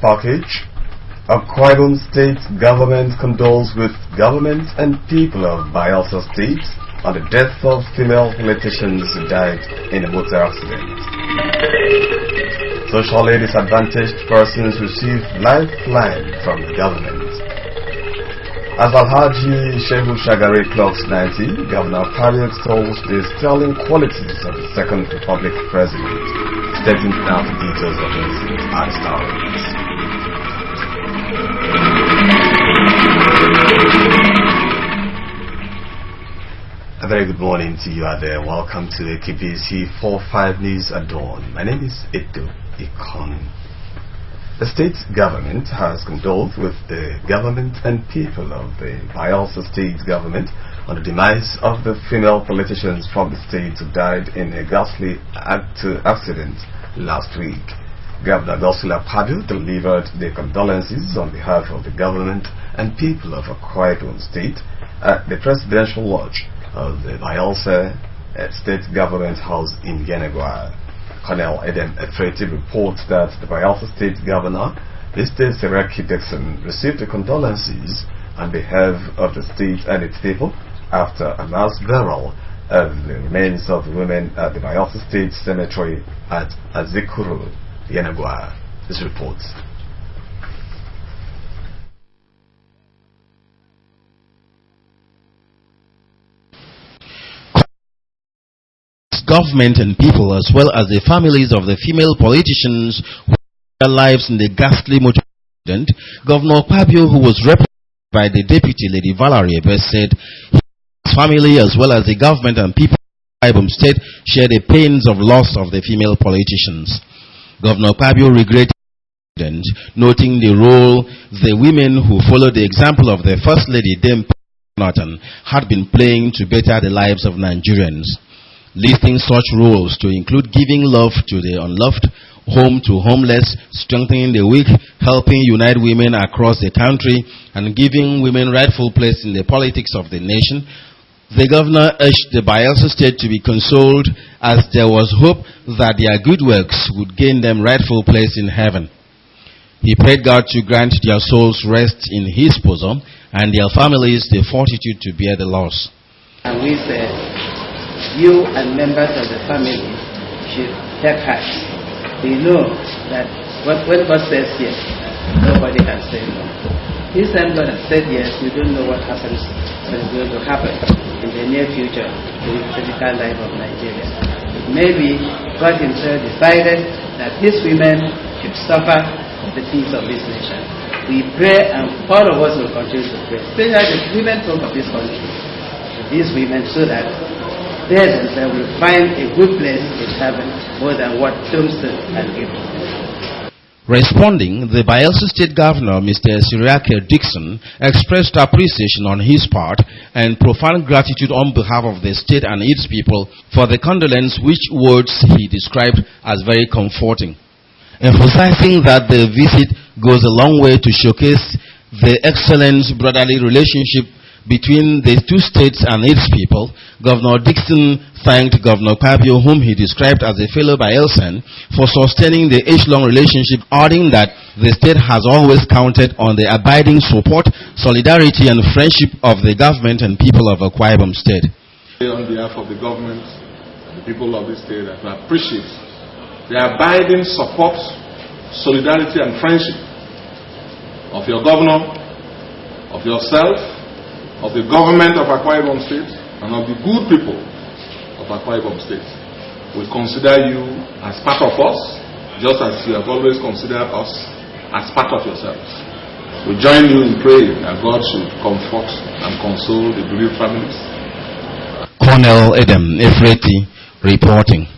package. Akwa Ibom State government condoles with government and people of Bayelsa State on the death of female politicians who died in a motor accident. Socially disadvantaged persons receive lifeline from the government. As Alhaji Shehu Shagari clocks 90, Governor Akpabio extols the sterling qualities of the Second Republic President, stepping down the details of his art stories. A very good morning to you out there. Welcome to KBC 45 News at Dawn. My name is Edo Ikon. The state government has condoled with the government and people of the Bayelsa state government on the demise of the female politicians from the state who died in a ghastly accident last week. Governor Godswill Akpabio delivered the condolences on behalf of the government and people of Akwa Ibom State at the Presidential Lodge of the Bayelsa State Government House in Yenagoa. Colonel Edem Efreti reports that the Bayelsa State Governor, Mr. Seraki Dixon, received the condolences on behalf of the state and its people after a mass burial of the remains of the women at the Bayelsa State Cemetery at Azikuru, Yenagoa. This report. Government and people, as well as the families of the female politicians who lost their lives in the ghastly motor accident. Governor Akpabio, who was represented by the Deputy Lady Valerie Ebe, said his family, as well as the government and people of Ibom State, share the pains of loss of the female politicians. Governor Akpabio regretted the accident, noting the role the women who followed the example of the First Lady, Dame Norton, had been playing to better the lives of Nigerians. Listing such roles to include giving love to the unloved, home to homeless, strengthening the weak, helping unite women across the country, and giving women rightful place in the politics of the nation. The governor urged the Bayelsa State to be consoled, as there was hope that their good works would gain them rightful place in heaven. He prayed God to grant their souls rest in His bosom and their families the fortitude to bear the loss. And we said, you and members of the family should take heart. They know that when God says yes, nobody can say no. This time God has said yes, we don't know what happens, what is going to happen in the near future to the political life of Nigeria. Maybe God Himself decided that these women should suffer for the peace of this nation. We pray, and all of us will continue to pray, especially the women folk of this country, these women, so that they themselves will find a good place in heaven more than what tombstone can give. Responding, the Bayelsa State Governor, Mr. Seraki Dixon, expressed appreciation on his part and profound gratitude on behalf of the state and its people for the condolence, which words he described as very comforting. Emphasizing that the visit goes a long way to showcase the excellent brotherly relationship between the two states and its people, Governor Dixon thanked Governor Akpabio, whom he described as a fellow Bayelsan, for sustaining the age-long relationship, adding that the state has always counted on the abiding support, solidarity, and friendship of the government and people of Akwa Ibom State. On behalf of the government and the people of this state, I appreciate the abiding support, solidarity, and friendship of your governor, of yourself, of the government of Akwa Ibom State, and of the good people of Akwa Ibom State. We consider you as part of us, just as you have always considered us as part of yourselves. We join you in praying that God should comfort and console the bereaved families. Colonel Edem Efreti reporting.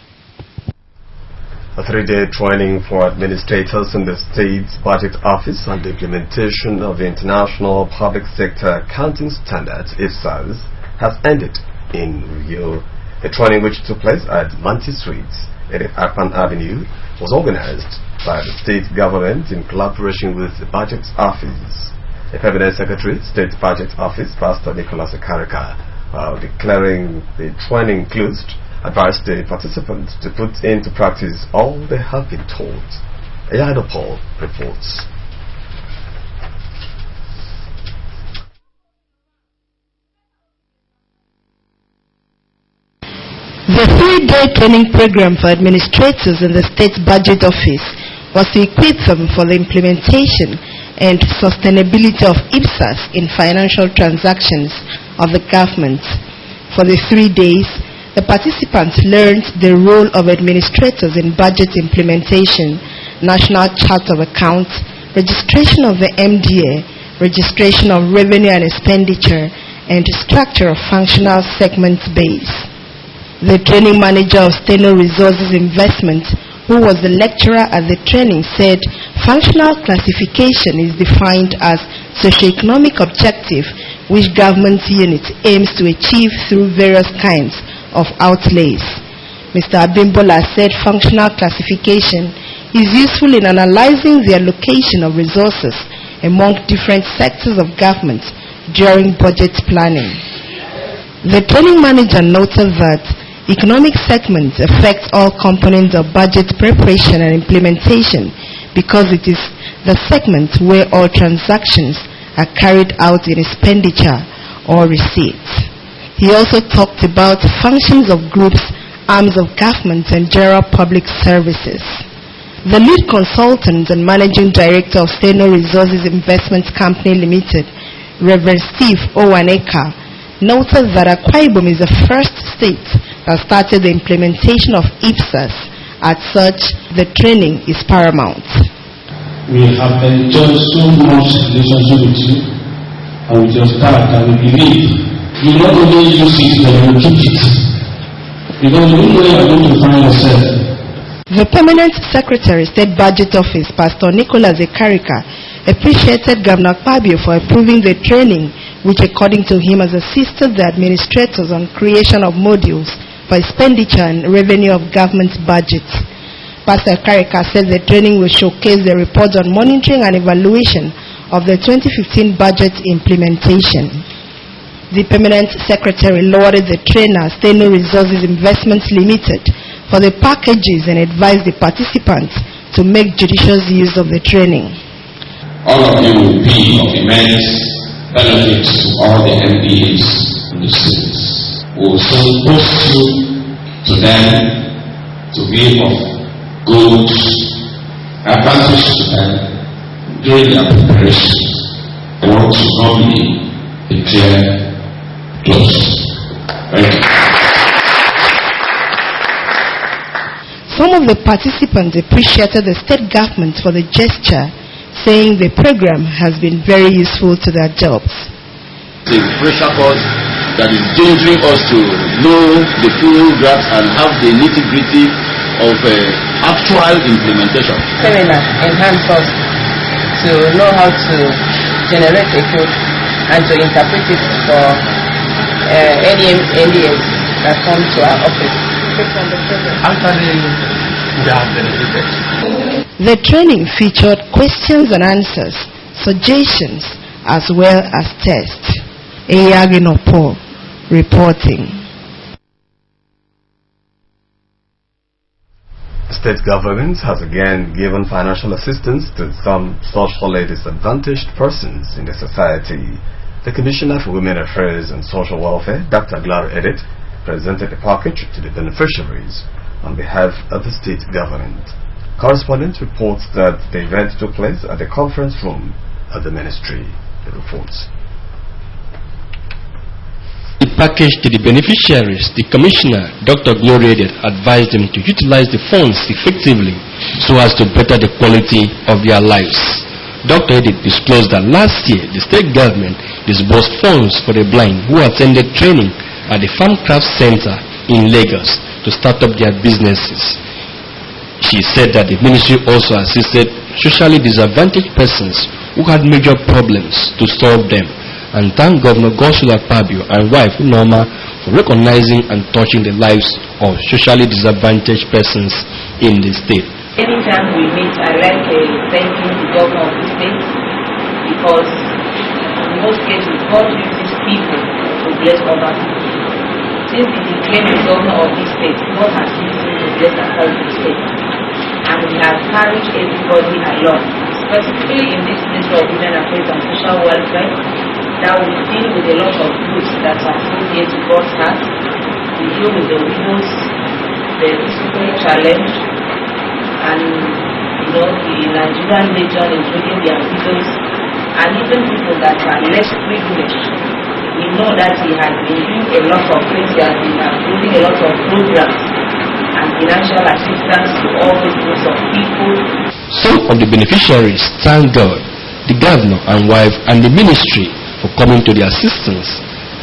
A 3-day training for administrators in the state's budget office on the implementation of the International Public Sector Accounting Standards (IFSAS) has ended in Rio. The training, which took place at Manti Street at Akpan Avenue, was organized by the state government in collaboration with the budget office. The Permanent Secretary, State Budget Office, Pastor Nicholas Akarika, while declaring the training closed, advised the participants to put into practice all they have been taught. Ayado Paul reports. The 3-day training program for administrators in the State Budget Office was to equip them for the implementation and sustainability of IPSAS in financial transactions of the government. For the 3 days, the participants learned the role of administrators in budget implementation, national chart of accounts, registration of the MDA, registration of revenue and expenditure, and structure of functional segment base. The training manager of Steno Resources Investment, who was the lecturer at the training, said functional classification is defined as socio-economic objective which government unit aims to achieve through various kinds of outlays. Mr. Abimbola said functional classification is useful in analyzing the allocation of resources among different sectors of government during budget planning. The training manager noted that economic segments affect all components of budget preparation and implementation because it is the segment where all transactions are carried out in expenditure or receipts. He also talked about functions of groups, arms of government, and general public services. The lead consultant and managing director of Steno Resources Investment Company Limited, Reverend Steve Owaneka, noted that Akwa Ibom is the first state that started the implementation of IPSAS. As such, the training is paramount. We have enjoyed so much relationship with you and with your staff that we believe you not only use it, but you will keep it. Because you know you are going to find yourself. The Permanent Secretary, State Budget Office, Pastor Nicholas Ekarika, appreciated Governor Akpabio for approving the training, which according to him has assisted the administrators on creation of modules for expenditure and revenue of government budgets. Pastor Karika said the training will showcase the report on monitoring and evaluation of the 2015 budget implementation. The Permanent Secretary lauded the trainer, Steno Resources Investments Limited, for the packages and advised the participants to make judicious use of the training. All of you will be of immense benefit to all the MDAs in the states. We will soon post you to them to be of good advantage to them during their preparation. I want to normally declare closed. Thank you. Some of the participants appreciated the state government for the gesture, saying the program has been very useful to their jobs. The pressure course that is encouraging us to know the full grasp and have the nitty-gritty of actual implementation. Seminar enhance us to know how to generate a code and to interpret it for NDAs that come to our office. Actually, we have benefited. The training featured questions and answers, suggestions, as well as tests. Ayagino Paul reporting. The state government has again given financial assistance to some socially disadvantaged persons in the society. The Commissioner for Women Affairs and Social Welfare, Dr. Gloria Edith, presented a package to the beneficiaries on behalf of the state government. Correspondent reports that the event took place at the conference room of the ministry. The reports. The package to the beneficiaries, the Commissioner, Dr. Gloria Edith, advised them to utilize the funds effectively so as to better the quality of their lives. Dr. Edith disclosed that last year, the state government disbursed funds for the blind who attended training at the Farmcraft Center in Lagos to start up their businesses. She said that the ministry also assisted socially disadvantaged persons who had major problems to solve them, and thank Governor Godswill Akpabio and wife Norma for recognizing and touching the lives of socially disadvantaged persons in the state. Anytime we meet, I like thanking the governor of the state, because in most cases God uses people to bless other people. Since he became the governor of this state, God has used him to bless and help the state. and we have carried everybody along, specifically in this Ministry of Women Affairs and Social Welfare, that we deal with a lot of groups that are so dear to God's heart. We deal with the widows, the physically challenged, and the Nigerian region, including their widows, and even people that are less privileged. We know that he has been doing a lot of things, he has been approving a lot of programs and financial assistance to all these groups of people. Some of the beneficiaries thank God, the governor and wife, and the ministry for coming to their assistance.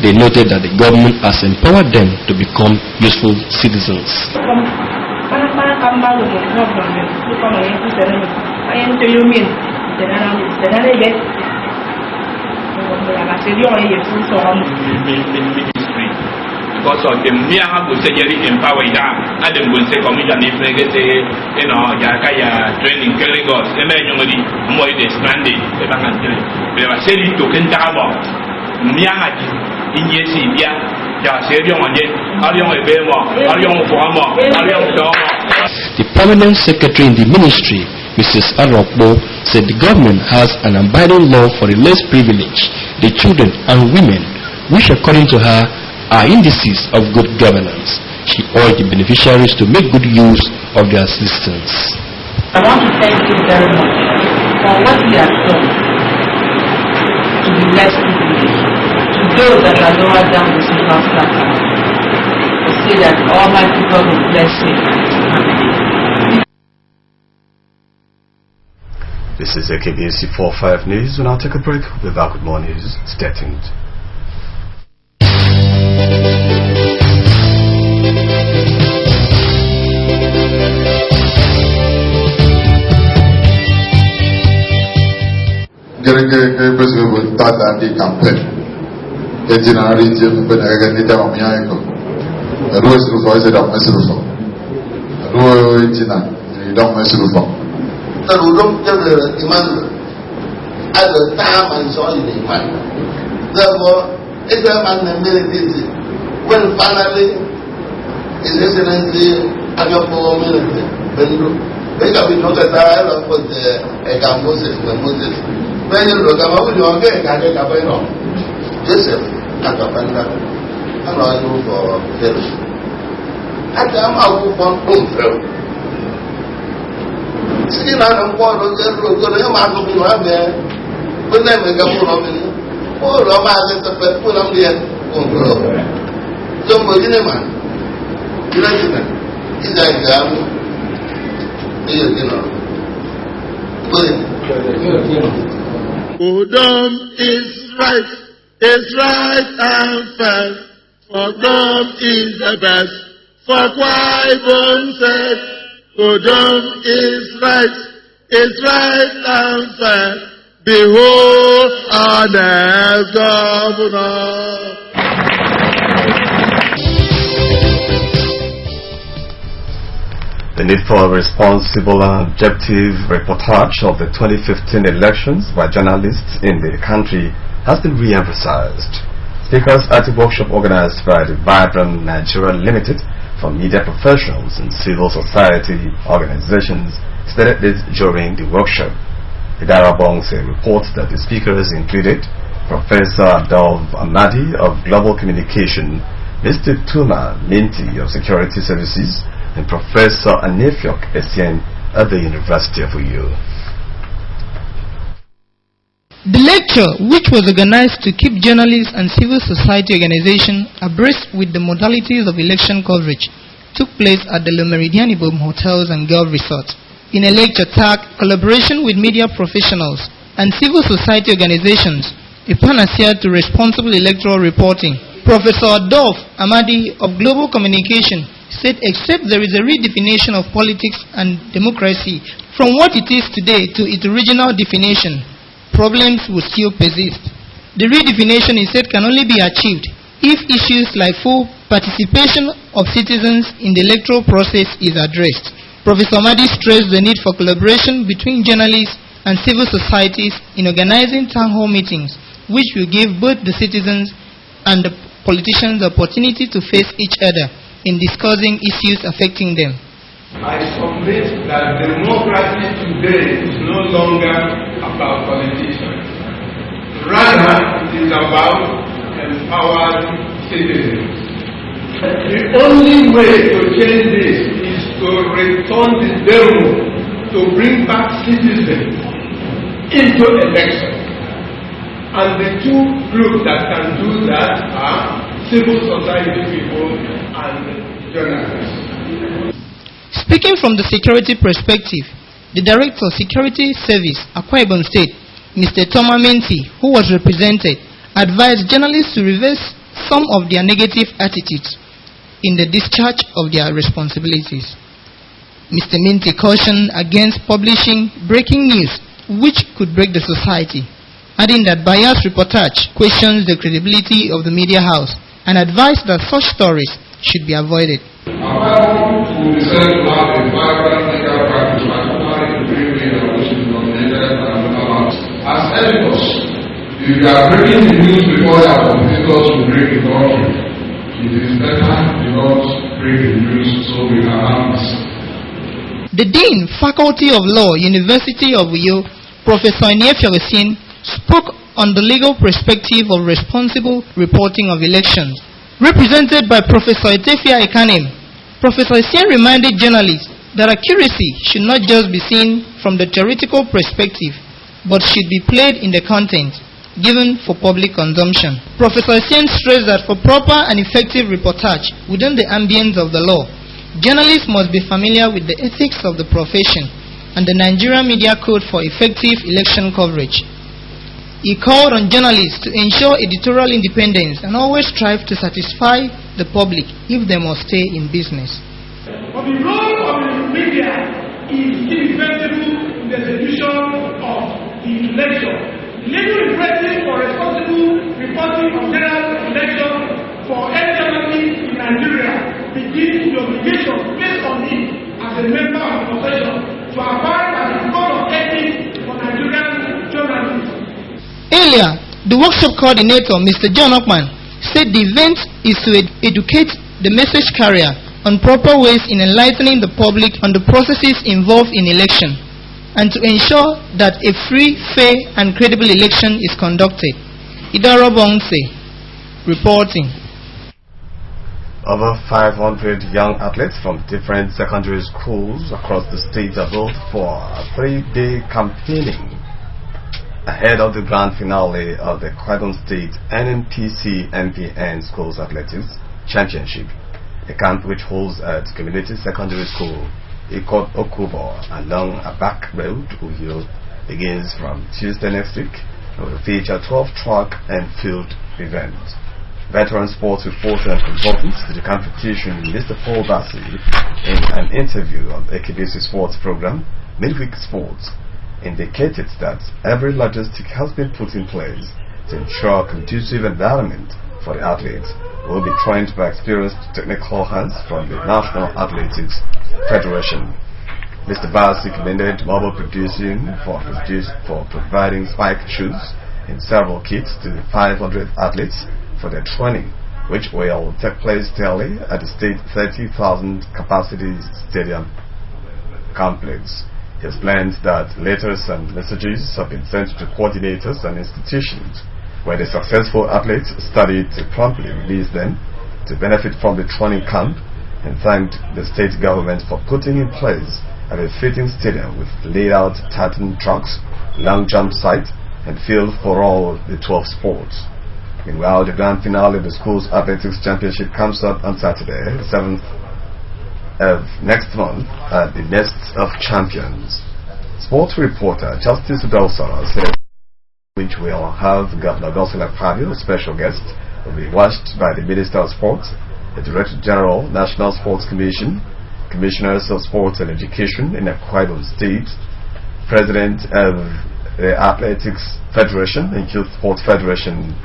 They noted that the government has empowered them to become useful citizens. Because of the mere surgery empower and the Bunse Commission if they get training Lagos, more is stranded, they were selling to Kentaba, Miahaji, in Yesia, The permanent secretary in the ministry, Mrs. Arokbo, said the government has an abiding law for the less privileged, the children and women, which according to her are indices of good governance. She urged the beneficiaries to make good use of their assistance. I want to thank you very much for what you have done to the less privileged, to those that are lower down the social strata, to say that Almighty God will bless you. This is KBC 45 News. We'll now take a break. We'll be back with more news. Stay tuned. Udom jadi iman ada taman soal iman. Therefore, it's a man military. When finally, His Excellency Agapo military, when we got to look at that, I put the Moses. When you look at what you want to get, I get a better. Joseph, Akapanda, and I do for fellowship. At the amount of one home. Sini na ngko ro je ma ko bi wa be ko na me ga mo ro mi o ro ma se te pe ko na mi e ko ro jo mo ji ne ma ila ji na ida ga mo e ji no Udom is right and fast, for God is the best, for Kwai-Bone said, Udom is right and fair. Behold our next governor. The need for a responsible and objective reportage of the 2015 elections by journalists in the country has been re-emphasized. Speakers at a workshop organized by the Vibrant Nigeria Limited for media professionals and civil society organizations stated this during the workshop. The Darabongse reports that the speakers included Professor Adolf Amadi of Global Communication, Mr. Tuma Minti of Security Services, and Professor Anefiok Essien at the University of Uyo. The lecture, which was organized to keep journalists and civil society organizations abreast with the modalities of election coverage, took place at the Le Méridien Ibom Hotels and Golf Resort. In a lecture tagged Collaboration with Media Professionals and Civil Society Organizations, a panacea to responsible electoral reporting, Professor Adolf Amadi of Global Communication said except there is a redefinition of politics and democracy from what it is today to its original definition, problems will still persist. The redefinition, he said, can only be achieved if issues like full participation of citizens in the electoral process is addressed. Professor Amadi stressed the need for collaboration between journalists and civil societies in organizing town hall meetings, which will give both the citizens and the politicians the opportunity to face each other in discussing issues affecting them. I submit that democracy today is no longer about politicians. Rather, it is about empowered citizens. The only way to change this is to return the demo, to bring back citizens into election. And the two groups that can do that are civil society people and journalists. Speaking from the security perspective, the Director of Security Service, Akwa Ibom State, Mr. Toma Menti, who was represented, advised journalists to reverse some of their negative attitudes in the discharge of their responsibilities. Mr. Menti cautioned against publishing breaking news which could break the society, adding that biased reportage questions the credibility of the media house and advised that such stories should be avoided. As editors, if you are breaking the news before your competitors will break the country, it is better you not break the news so we can have this. The Dean, Faculty of Law, University of Uyo, Professor Iniefio Essien, spoke on the legal perspective of responsible reporting of elections. Represented by Professor Etefia Ekanem, Professor Essien reminded journalists that accuracy should not just be seen from the theoretical perspective, but should be played in the content given for public consumption. Professor Essien stressed that for proper and effective reportage within the ambience of the law, journalists must be familiar with the ethics of the profession and the Nigerian Media Code for effective election coverage. He called on journalists to ensure editorial independence and always strive to satisfy the public if they must stay in business. But the role of the media is inevitable in the execution of the election. Legal repressive for responsible reporting of general election for any journalist in Nigeria begins the obligation based on it as a member of the profession to abide by the code of ethics for Nigerian journalists. Earlier, the workshop coordinator, Mr. John Ockman, said the event is to educate the message carrier on proper ways in enlightening the public on the processes involved in election and to ensure that a free, fair and credible election is conducted. Idara Bongse, reporting. Over 500 young athletes from different secondary schools across the state are built for a 3-day campaigning ahead of the grand finale of the Akwa Ibom State NNPC-NPN Schools Athletics Championship, a camp which holds at Community Secondary School Ikot Okubo along a back road, Uyo, begins from Tuesday next week and will feature 12-track and field events. Veteran sports reporter and consultant to the competition, Mr. Paul Bassi, in an interview on the KBC Sports program, Midweek Sports, indicated that every logistic has been put in place to ensure a conducive environment for the athletes who will be trained by experienced technical hands from the National Athletics Federation. Mr. Bassi commended mobile producing for providing spike shoes in several kits to 500 athletes for their training, which will take place daily at the state 30,000 capacity stadium complex. He explained that letters and messages have been sent to coordinators and institutions where the successful athletes studied to promptly release them to benefit from the training camp, and thanked the state government for putting in place a fitting stadium with laid out tartan tracks, long jump site, and field for all the 12 sports. Meanwhile, the grand finale of the school's athletics championship comes up on Saturday, 7th of next month at the Nest of Champions. Sports reporter Justice Dawsara said which will have Governor Dawson Akpabio, a special guest, will be watched by the Minister of Sports, the Director General, National Sports Commission, Commissioners of Sports and Education in Akwa Ibom State, President of the Athletics Federation and Youth Sports Federation,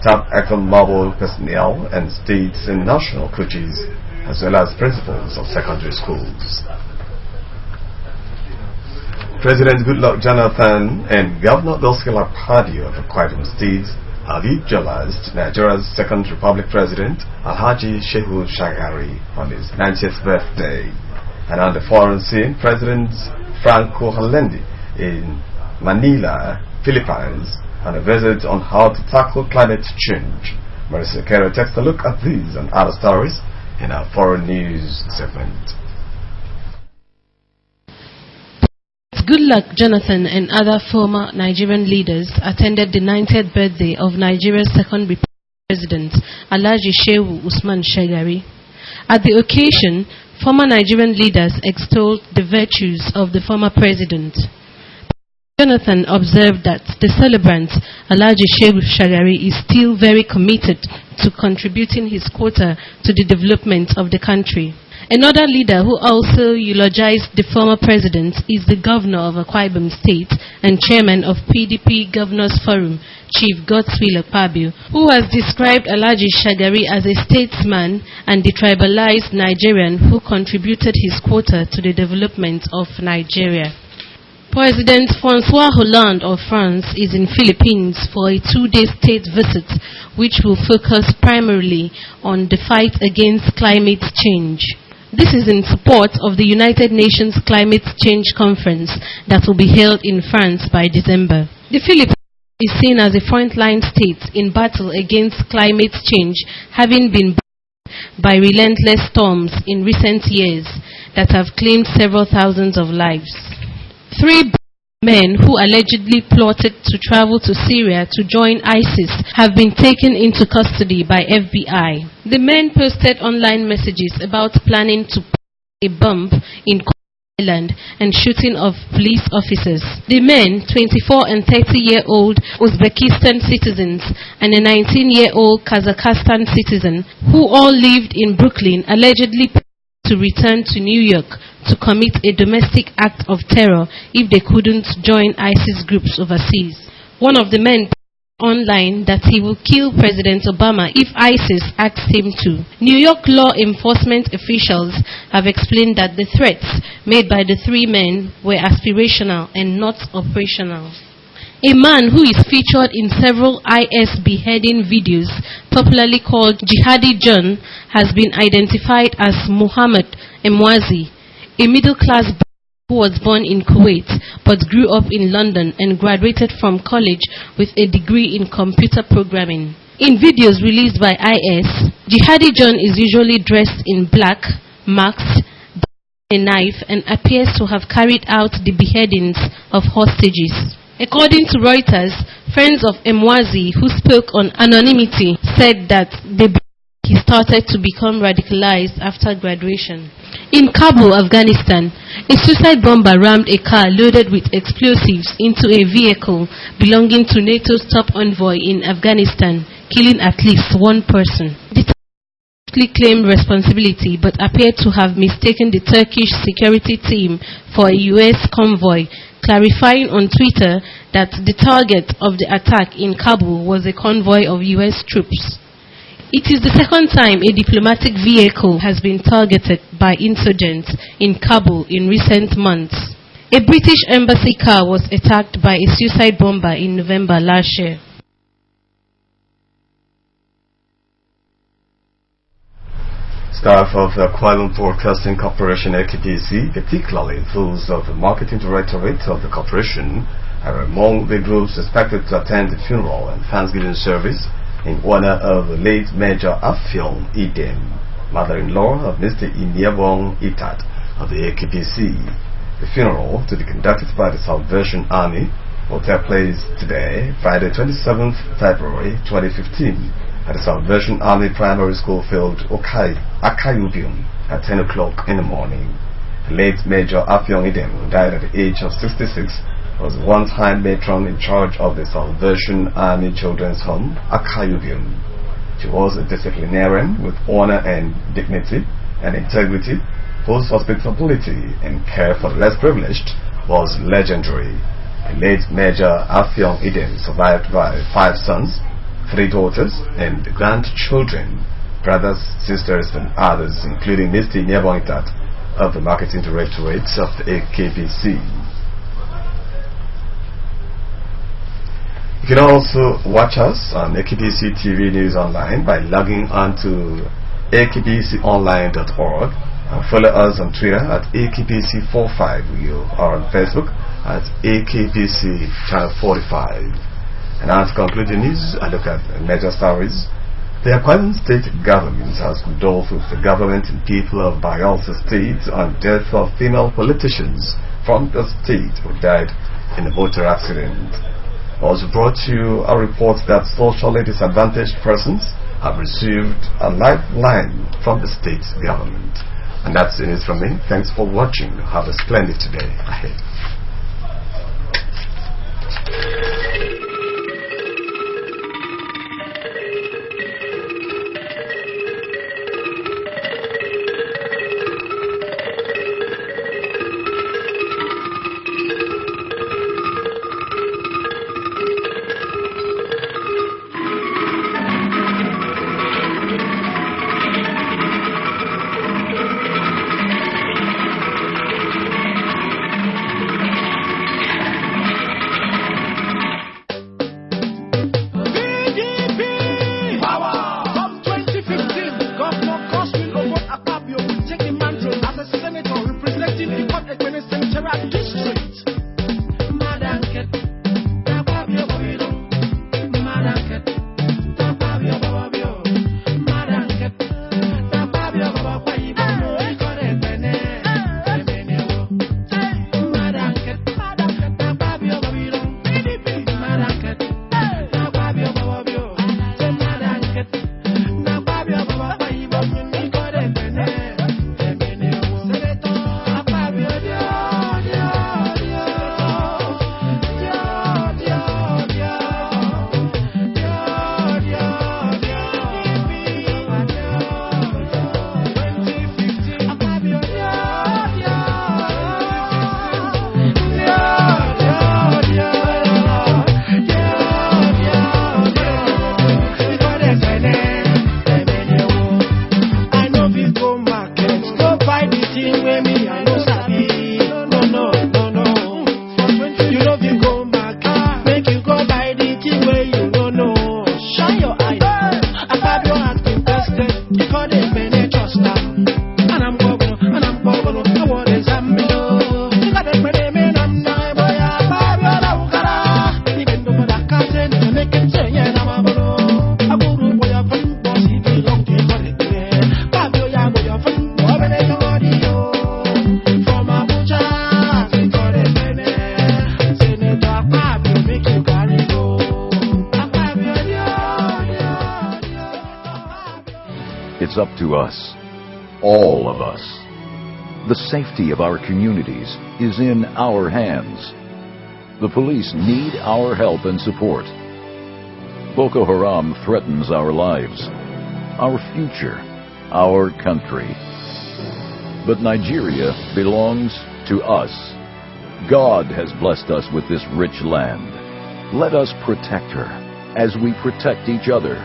top ExxonMobil personnel, and states and national coaches, as well as principals of secondary schools. President Goodluck Jonathan and Governor Dawson Akpabio of Akwa Ibom State have eulogized Nigeria's Second Republic President Alhaji Shehu Shagari on his 90th birthday. And on the foreign scene, President Franco Halendi in Manila, Philippines, on a visit on how to tackle climate change. Marissa Kera takes a look at these and other stories in our foreign news segment. Goodluck Jonathan and other former Nigerian leaders attended the 90th birthday of Nigeria's second president, Alhaji Shehu Usman Shagari. At the occasion, former Nigerian leaders extolled the virtues of the former president. Jonathan observed that the celebrant, Alhaji Shehu Shagari, is still very committed to contributing his quota to the development of the country. Another leader who also eulogized the former president is the governor of Akwa Ibom State and chairman of PDP Governors Forum, Chief Godswill Akpabio, who has described Alhaji Shagari as a statesman and detribalized Nigerian who contributed his quota to the development of Nigeria. President François Hollande of France is in Philippines for a 2-day state visit, which will focus primarily on the fight against climate change. This is in support of the United Nations Climate Change Conference that will be held in France by December. The Philippines is seen as a frontline state in battle against climate change, having been by relentless storms in recent years that have claimed several thousands of lives. 3 men who allegedly plotted to travel to Syria to join ISIS have been taken into custody by FBI. The men posted online messages about planning to plant a bomb in Island and shooting of police officers. The men, 24 and 30-year-old Uzbekistan citizens and a 19-year-old Kazakhstan citizen, who all lived in Brooklyn, allegedly to return to New York to commit a domestic act of terror if they couldn't join ISIS groups overseas. One of the men online that he will kill President Obama if ISIS asks him to. New York law enforcement officials have explained that the threats made by the 3 men were aspirational and not operational. A man who is featured in several IS beheading videos, popularly called Jihadi John, has been identified as Muhammad Emwazi, a middle-class who was born in Kuwait but grew up in London and graduated from college with a degree in computer programming. In videos released by IS, Jihadi John is usually dressed in black, masked, a knife, and appears to have carried out the beheadings of hostages. According to Reuters, friends of Emwazi who spoke on anonymity said that he started to become radicalized after graduation. In Kabul, Afghanistan, a suicide bomber rammed a car loaded with explosives into a vehicle belonging to NATO's top envoy in Afghanistan, killing at least 1 person. The terrorists claimed responsibility but appeared to have mistaken the Turkish security team for a U.S. convoy, clarifying on Twitter that the target of the attack in Kabul was a convoy of U.S. troops. It is the second time a diplomatic vehicle has been targeted by insurgents in Kabul in recent months. A British embassy car was attacked by a suicide bomber in November last year. Staff of the Akwa Ibom Broadcasting Corporation (AKBC), particularly those of the Marketing Directorate of the corporation, are among the groups expected to attend the funeral and Thanksgiving service in honor of the late Major Afion Idem, mother-in-law of Mr. Iniabong Itat of the AKBC. The funeral, to be conducted by the Salvation Army, will take place today, Friday 27th February 2015, at the Salvation Army Primary School field Akayubium at 10 o'clock in the morning. The late Major Afion Idem, who died at the age of 66, was one-time matron in charge of the Salvation Army Children's Home, Akayubium. She was a disciplinarian with honor and dignity and integrity, whose hospitality and care for the less privileged was legendary. The late Major Afion Idem, survived by 5 sons, 3 daughters, and grandchildren, brothers, sisters, and others, including Mr. Iniabong Itat of the Marketing Directorate of the AKBC. You can also watch us on AKBC TV News Online by logging on to akbconline.org Follow us on Twitter at AKPC45. We are on Facebook at AKPC Channel 45. And as concluding news, I look at major stories. The Akwa Ibom state government has condoled with the government and people of Bayelsa State on death of female politicians from the state who died in a motor accident. Also brought you a report that socially disadvantaged persons have received a lifeline from the state government. And that's it from me. Thanks for watching. Have a splendid day ahead. It's up to us, all of us. The safety of our communities is in our hands. The police need our help and support. Boko Haram threatens our lives, our future, our country. But Nigeria belongs to us. God has blessed us with this rich land. Let us protect her as we protect each other.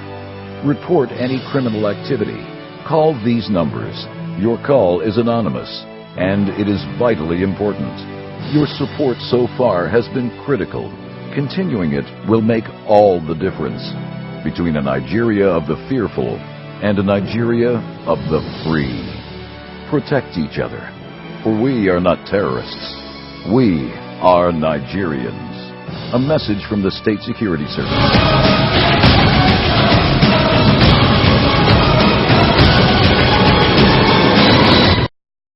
Report any criminal activity. Call these numbers. Your call is anonymous, and it is vitally important. Your support so far has been critical. Continuing it will make all the difference between a Nigeria of the fearful and a Nigeria of the free. Protect each other, for we are not terrorists. We are Nigerians. A message from the State Security Service.